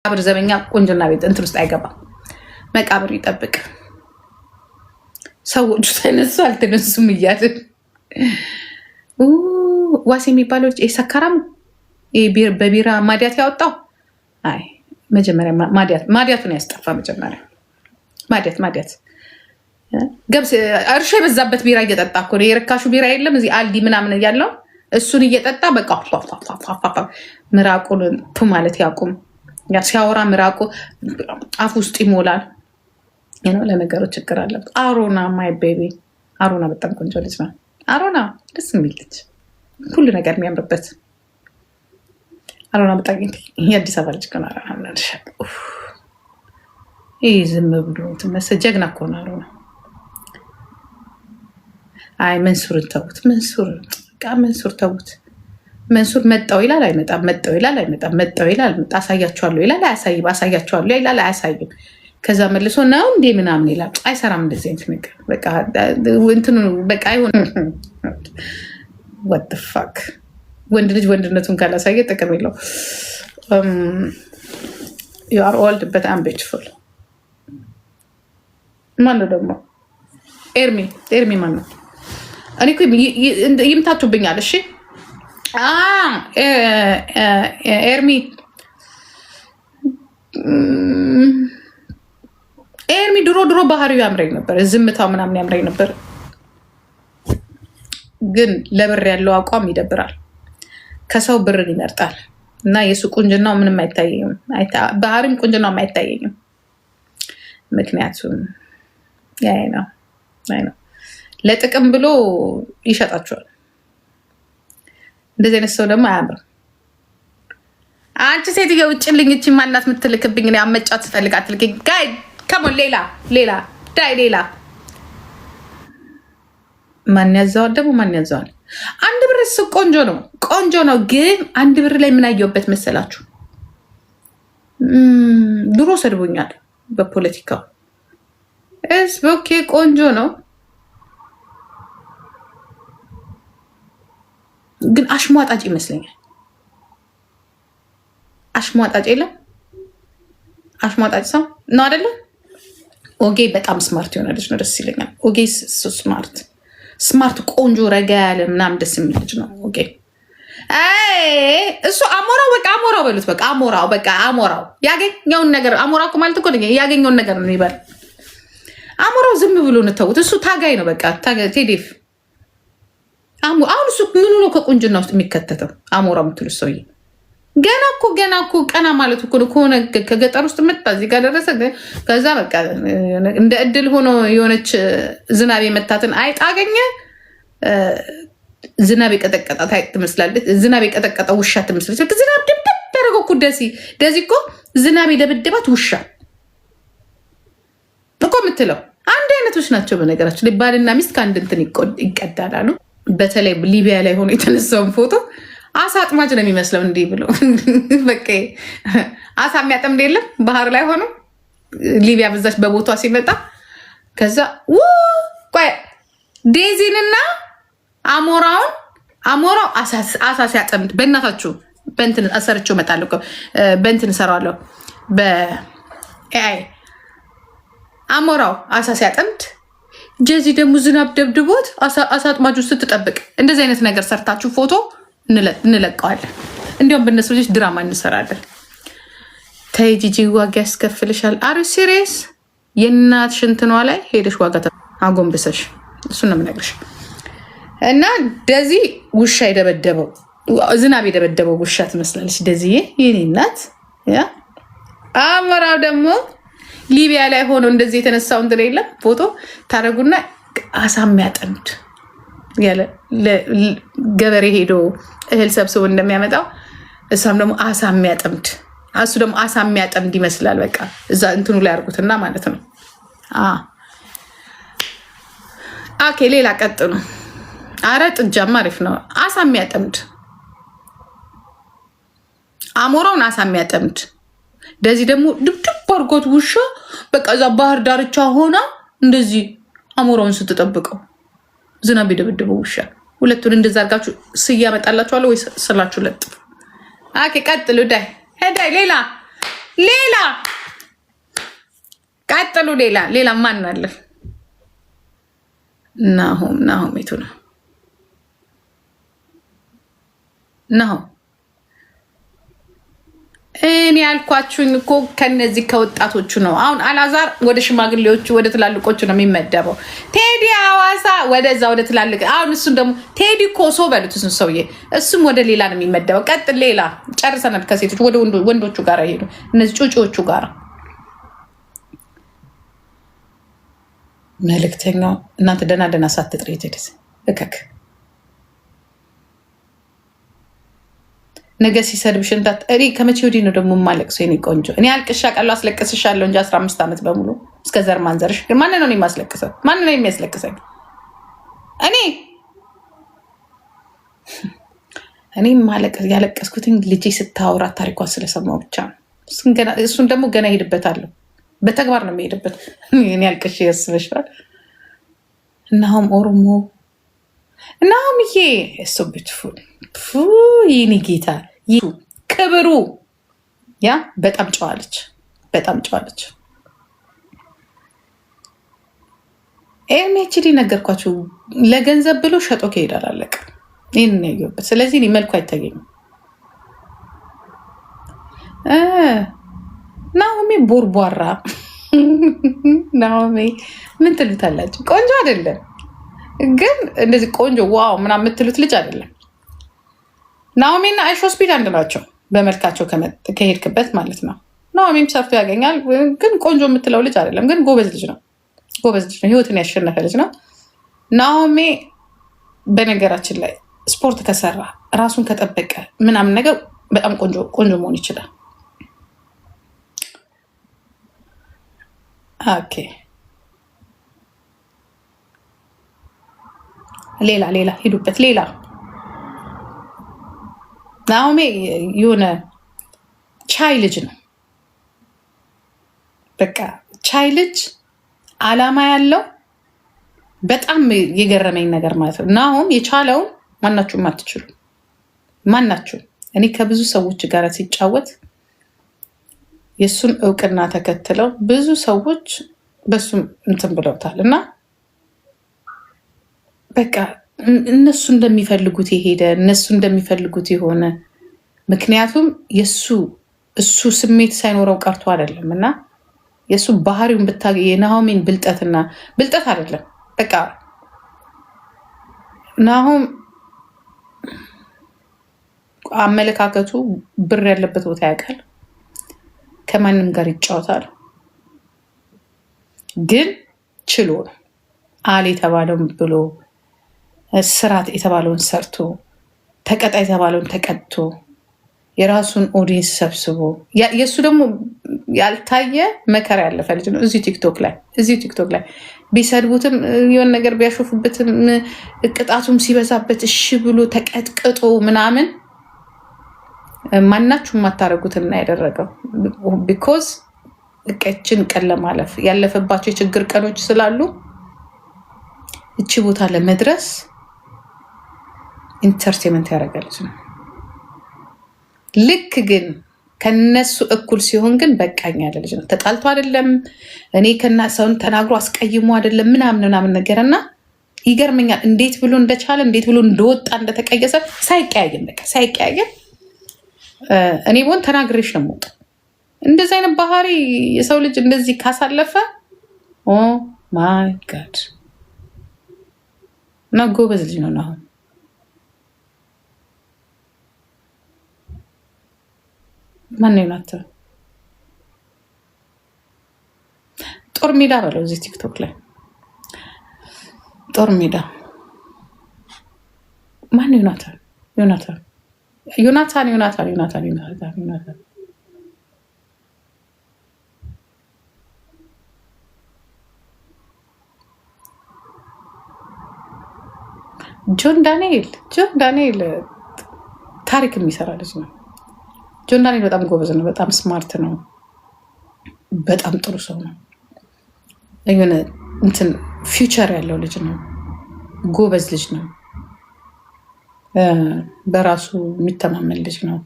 መቃብር ዘበኛ ቁንጅና ቤት እንትን ውስጥ አይገባም። መቃብር ይጠብቅ። ሰዎቹ ተነሱ አልተነሱም እያልን ዋሴ የሚባለው ሰካራም በቢራ ማዲያት ያወጣው አይ መጀመሪያ ማዲያቱን ያስጠፋ። መጀመሪያ ማዲያት ገብስ እርሾ የበዛበት ቢራ እየጠጣ እኮ ነው። የርካሹ ቢራ የለም እዚህ አልዲ ምናምን ያለው እሱን እየጠጣ በቃ ምራቁን ቱ ማለት ያቁም። ሲያወራ ምራቁ አፍ ውስጥ ይሞላል። ለነገሩ ችግር አለበት። አሮና ማይ ቤቢ አሮና በጣም ቆንጆ ልጅ ነው። አሮና ደስ የሚል ልጅ ሁሉ ነገር የሚያምርበት አሮና በጣም የአዲስ አበባ ልጅ ከሆነ ይህ ዝም ብሎ ትመሰ ጀግና እኮ ነው አሮና። አይ መንሱርን ተውት። መንሱር ተውት። መንሱር መጣው ይላል አይመጣም፣ መጣው ይላል አይመጣም፣ መጣው ይላል አሳያቸዋለሁ ይላል አያሳይም፣ አሳያቸዋለሁ ይላል አያሳይም። ከዛ መልሶ ነው እንዴ ምናምን ይላል። አይሰራም እንደዚህ አይነት ነገር። በቃ እንትኑ በቃ አይሆን what the fuck ወንድ ልጅ ወንድነቱን ካላሳየ ጥቅም የለው። you are old but I'm beautiful። ማነው ደግሞ ኤርሚ ማነው? እኔ እኮ ይምታቱብኛል። እሺ ኤርሚ ድሮ ባህሪው ያምረኝ ነበር፣ ዝምታው ምናምን ያምረኝ ነበር። ግን ለብር ያለው አቋም ይደብራል። ከሰው ብርን ይመርጣል እና የሱ ቁንጅናው ምንም አይታየኝም፣ ባህሪም ቁንጅናው አይታየኝም። ምክንያቱም ያይ ነው ለጥቅም ብሎ ይሸጣቸዋል። እንደዚህ አይነት ሰው ደግሞ አያምርም። አንቺ ሴትዮ ውጭልኝ፣ እቺ ማናት የምትልክብኝ? እኔ አመጫት ትፈልግ አትልክኝ። ጋይ ከሞን ሌላ ማን ያዘዋል ደግሞ? ማን ያዘዋል? አንድ ብር እሱ ቆንጆ ነው። ግን አንድ ብር ላይ ምን አየሁበት መሰላችሁ? ድሮ ሰድቦኛል በፖለቲካው። ኦኬ ቆንጆ ነው ግን አሽሟጣጭ ይመስለኛል። አሽሟጣጭ የለም አሽሟጣጭ ሰው ነው አይደለም። ኦጌ በጣም ስማርት የሆነ ልጅ ነው፣ ደስ ይለኛል። ኦጌ ስማርት ቆንጆ ረጋ ያለ ምናምን ደስ የሚል ልጅ ነው ኦጌ። እሱ አሞራው በቃ አሞራው በሉት በቃ አሞራው ያገኘውን ነገር አሞራ እኮ ማለት እኮ ያገኘውን ነገር ነው ይበል። አሞራው ዝም ብሎ እንተውት። እሱ ታጋይ ነው በቃ ቴዴፍ። አሁን እሱ ምኑ ነው ከቁንጅና ውስጥ የሚከተተው? አሞራ የምትሉት ሰውዬ ገና እኮ ቀና ማለት እኮ ከሆነ ከገጠር ውስጥ መጣ እዚህ ጋር ደረሰ። ከዛ በቃ እንደ እድል ሆኖ የሆነች ዝናብ የመታትን አይጥ አገኘ። ዝናብ የቀጠቀጣት አይጥ ትመስላለች። ዝናብ የቀጠቀጠው ውሻ ትመስላለች። ዝናብ ደብደብ ያደረገው እኮ ደዚ እኮ ዝናብ የደበደባት ውሻ እኮ የምትለው አንድ አይነቶች ናቸው። በነገራችን ላይ ባልና ሚስት ከአንድ እንትን ይቀዳላሉ። በተለይ ሊቢያ ላይ ሆኖ የተነሳውን ፎቶ አሳ አጥማጅ ነው የሚመስለው። እንዲህ ብሎ በቃ አሳ የሚያጠምድ የለም ባህር ላይ ሆኖ ሊቢያ በዛች በቦቷ ሲመጣ ከዛ ዴዚንና አሞራው አሳ ሲያጠምድ በእናታችሁ በእንትን አሰርቼው እመጣለሁ። በእንትን እሰራዋለሁ በኤአይ። አሞራው አሳ ሲያጠምድ ጀዚ ደግሞ ዝናብ ደብድቦት አሳ አጥማጁ ስትጠብቅ እንደዚህ አይነት ነገር ሰርታችሁ ፎቶ እንለቀዋለን። እንዲሁም በእነሱ ልጆች ድራማ እንሰራለን። ተይ ጂጂ ዋጋ ያስከፍልሻል። አሪ ሲሪየስ የእናት ሽንትኗ ላይ ሄደሽ ዋጋ አጎንብሰሽ እሱን ነው የምነግርሽ። እና ደዚ ውሻ የደበደበው ዝናብ የደበደበው ውሻ ትመስላለች ደዚዬ የኔ እናት። አሞራው ደግሞ ሊቢያ ላይ ሆኖ እንደዚህ የተነሳው እንትን የለም ፎቶ ታደርጉና አሳ የሚያጠምድ ያለ ገበሬ ሄዶ እህል ሰብስቦ እንደሚያመጣው እሷም ደግሞ አሳ የሚያጠምድ እሱ ደግሞ አሳ የሚያጠምድ ይመስላል። በቃ እዛ እንትኑ ላይ አድርጉትና ማለት ነው። ኦኬ ሌላ ቀጥሉ። አረ ጥጃማ አሪፍ ነው። አሳ የሚያጠምድ አሞራውን አሳ የሚያጠምድ እንደዚህ ደግሞ ድብድብ አድርጎት ውሻ በቃ እዛ ባህር ዳርቻ ሆና እንደዚህ አሞራውን ስትጠብቀው ዝናብ የደበደበው ውሻ። ሁለቱን እንደዛ አድርጋችሁ ስያ መጣላችኋለሁ ወይ ስላችሁ ለጥፍ። ኦኬ ቀጥሉ። ዳይ ሌላ ቀጥሉ። ሌላ ማን አለ? ናሆም የቱ ነው? ናሆም እኔ ያልኳችሁኝ እኮ ከነዚህ ከወጣቶቹ ነው። አሁን አላዛር ወደ ሽማግሌዎቹ ወደ ትላልቆቹ ነው የሚመደበው። ቴዲ ሐዋሳ ወደዛ ወደ ትላልቅ። አሁን እሱን ደግሞ ቴዲ ኮሶ በሉት እሱን ሰውዬ፣ እሱም ወደ ሌላ ነው የሚመደበው። ቀጥል። ሌላ ጨርሰናል። ከሴቶች ወደ ወንዶቹ ጋር ሄዱ። እነዚህ ጩጪዎቹ ጋር መልእክተኛው እናንተ ደና ሳትጥሪ ሄደስ እከክ ነገ ሲሰድብሽ እንዳትጠሪ። ከመቼ ወዲህ ነው ደግሞ የማለቅሰው? የኔ ቆንጆ እኔ አልቅሻለሁ፣ አስለቅስሻለሁ እንጂ 15 ዓመት በሙሉ እስከ ዘር ማንዘርሽ። ግን ማን ነው የማስለቅሰው? ማን ነው የሚያስለቅሰኝ? እኔ ያለቀስኩትን ልጄ ስታወራ ታሪኳን ስለሰማሁ ብቻ ነው። እሱን ደግሞ ገና ሄድበታለሁ፣ በተግባር ነው የሚሄድበት። እኔ አልቅሽ ያስበሻል። እናሁም ኦሮሞ እናሁም ይሄ እሱ ቢትፉል ይህኔ ጌታ ክብሩ ያ በጣም ጨዋለች። ኤምኤችዲ ነገርኳችሁ። ለገንዘብ ብሎ ሸጦ ከሄዳል አለቀ። ይህን ያየሁበት። ስለዚህ እኔ መልኩ አይታየኝም። ናሆሜ ቦርቧራ ናሆሜ ምን ትሉታላችሁ? ቆንጆ አይደለም ግን እንደዚህ ቆንጆ ዋው ምናምን የምትሉት ልጅ አይደለም። ናሆሜና አይሾ ስፒድ አንድ ናቸው በመልካቸው ከሄድክበት ማለት ነው። ናሆሜም ሰርቶ ያገኛል፣ ግን ቆንጆ የምትለው ልጅ አይደለም። ግን ጎበዝ ልጅ ነው። ህይወትን ያሸነፈ ልጅ ነው ናሆሜ። በነገራችን ላይ ስፖርት ከሰራ ራሱን ከጠበቀ ምናምን ነገር በጣም ቆንጆ መሆን ይችላል። ኦኬ ሌላ ሂዱበት። ሌላ ናሆሜ የሆነ ቻይ ልጅ ነው። በቃ ቻይ ልጅ አላማ ያለው በጣም የገረመኝ ነገር ማለት ነው። ናሆም የቻለውን ማናችሁም አትችሉ። ማናችሁ እኔ ከብዙ ሰዎች ጋር ሲጫወት የእሱን እውቅና ተከትለው ብዙ ሰዎች በሱም እንትን ብለውታል እና በቃ እነሱ እንደሚፈልጉት የሄደ እነሱ እንደሚፈልጉት የሆነ ምክንያቱም እሱ ስሜት ሳይኖረው ቀርቶ አይደለም እና የእሱ ባህሪውን ብታገኝ የናሆሜን ብልጠት አይደለም። በቃ ናሆም አመለካከቱ ብር ያለበት ቦታ ያውቃል። ከማንም ጋር ይጫወታል። ግን ችሎ ነው አል የተባለውን ብሎ ስራት የተባለውን ሰርቶ ተቀጣ የተባለውን ተቀጥቶ የራሱን ኦዲየንስ ሰብስቦ የእሱ ደግሞ ያልታየ መከራ ያለፈ ልጅ ነው። እዚሁ ቲክቶክ ላይ ቢሰድቡትም የሆነ ነገር ቢያሾፉበትም ቅጣቱም ሲበዛበት እሺ ብሎ ተቀጥቅጦ ምናምን ማናችሁ የማታረጉትን እና ያደረገው ቢኮዝ እቀችን ቀን ለማለፍ ያለፈባቸው የችግር ቀኖች ስላሉ እቺ ቦታ ለመድረስ ኢንተርቴንመንት ያደርጋለች ነው። ልክ ግን ከነሱ እኩል ሲሆን ግን በቃኝ ያለ ልጅ ነው። ተጣልቶ አይደለም እኔ ከና ሰውን ተናግሮ አስቀይሞ አይደለም ምናምን ነገር እና ይገርመኛል እንዴት ብሎ እንደቻለ እንዴት ብሎ እንደወጣ እንደተቀየሰ ሳይቀያየም እኔ ቦን ተናግሬሽ ነው የምወጣ። እንደዚህ አይነት ባህሪ የሰው ልጅ እንደዚህ ካሳለፈ ኦ ማይ ጋድ እና ጎበዝ ልጅ ነው። አሁን ማን ነው ናት? ጦር ሜዳ በለው እዚህ ቲክቶክ ላይ ጦር ሜዳ ማን ነው ናት? ዮናታን ጆን ዳንኤል ታሪክ የሚሰራ ልጅ ነው። ጆን ዳንኤል በጣም ጎበዝ ነው። በጣም ስማርት ነው። በጣም ጥሩ ሰው ነው። የሆነ እንትን ፊውቸር ያለው ልጅ ነው። ጎበዝ ልጅ ነው። በራሱ የሚተማመን ልጅ ነው።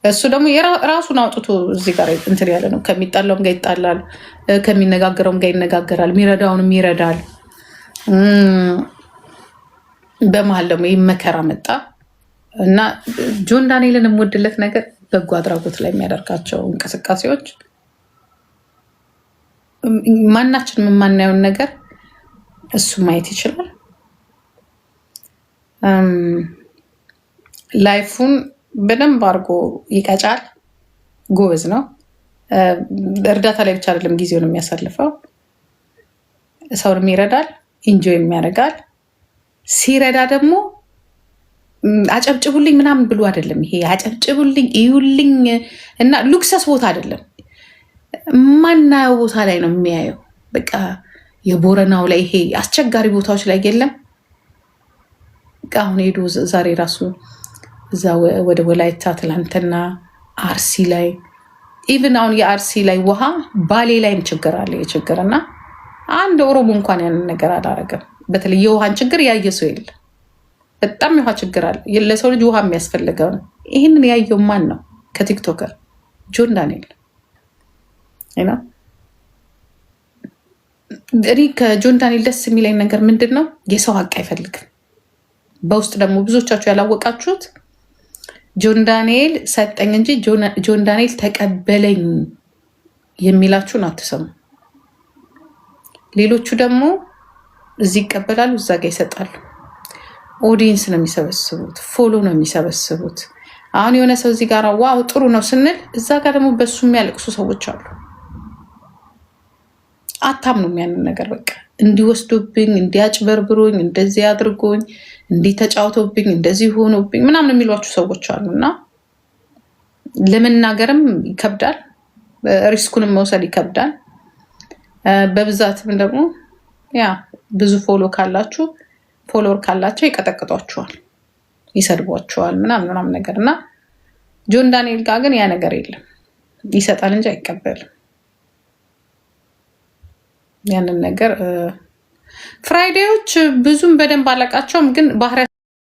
እሱ ደግሞ ራሱን አውጥቶ እዚህ ጋር እንትን ያለ ነው። ከሚጣላውም ጋር ይጣላል፣ ከሚነጋገረውም ጋር ይነጋገራል፣ የሚረዳውንም ይረዳል። በመሀል ደግሞ መከራ መጣ እና ጆን ዳንኤልን የምወድለት ነገር በጎ አድራጎት ላይ የሚያደርጋቸው እንቅስቃሴዎች ማናችንም የማናየውን ነገር እሱ ማየት ይችላል። ላይፉን በደንብ አድርጎ ይቀጫል። ጎበዝ ነው። እርዳታ ላይ ብቻ አይደለም ጊዜውን የሚያሳልፈው፣ ሰውንም ይረዳል፣ ኢንጆይ የሚያደርጋል። ሲረዳ ደግሞ አጨብጭቡልኝ ምናምን ብሎ አይደለም። ይሄ አጨብጭቡልኝ እዩልኝ እና ሉክሰስ ቦታ አይደለም፣ ማናየው ቦታ ላይ ነው የሚያየው። በቃ የቦረናው ላይ ይሄ አስቸጋሪ ቦታዎች ላይ የለም። አሁን ሄዶ ዛሬ ራሱ እዛ ወደ ወላይታ ትላንትና አርሲ ላይ ኢቭን አሁን የአርሲ ላይ ውሃ ባሌ ላይም ችግር አለ። የችግር እና አንድ ኦሮሞ እንኳን ያንን ነገር አላረገም። በተለይ የውሃን ችግር ያየ ሰው የለ። በጣም የውሃ ችግር አለ። ለሰው ልጅ ውሃ የሚያስፈልገው ነው። ይህንን ያየው ማን ነው? ከቲክቶከር ጆን ዳንኤል ነው። እኔ ከጆን ዳንኤል ደስ የሚለኝ ነገር ምንድን ነው? የሰው ሀቅ አይፈልግም። በውስጥ ደግሞ ብዙዎቻችሁ ያላወቃችሁት ጆን ዳንኤል ሰጠኝ እንጂ ጆን ዳንኤል ተቀበለኝ የሚላችሁን አትሰሙ። ሌሎቹ ደግሞ እዚህ ይቀበላሉ፣ እዛ ጋ ይሰጣሉ። ኦዲየንስ ነው የሚሰበስቡት፣ ፎሎ ነው የሚሰበስቡት። አሁን የሆነ ሰው እዚህ ጋር ዋው ጥሩ ነው ስንል እዛ ጋር ደግሞ በሱ የሚያለቅሱ ሰዎች አሉ። አታምኑም ያንን ነገር። በቃ እንዲወስዱብኝ፣ እንዲያጭበርብሩኝ፣ እንደዚህ አድርጎኝ፣ እንዲህ ተጫውቶብኝ፣ እንደዚህ ሆኖብኝ ምናምን የሚሏችሁ ሰዎች አሉ እና ለመናገርም ይከብዳል፣ ሪስኩንም መውሰድ ይከብዳል። በብዛትም ደግሞ ያ ብዙ ፎሎወር ካላቸው ይቀጠቅጧቸዋል፣ ይሰድቧቸዋል ምናምን ነገር እና ጆን ዳንኤል ጋር ግን ያ ነገር የለም። ይሰጣል እንጂ አይቀበልም። ያንን ነገር ፍራይዴዎች ብዙም በደንብ አላቃቸውም፣ ግን ባህሪያ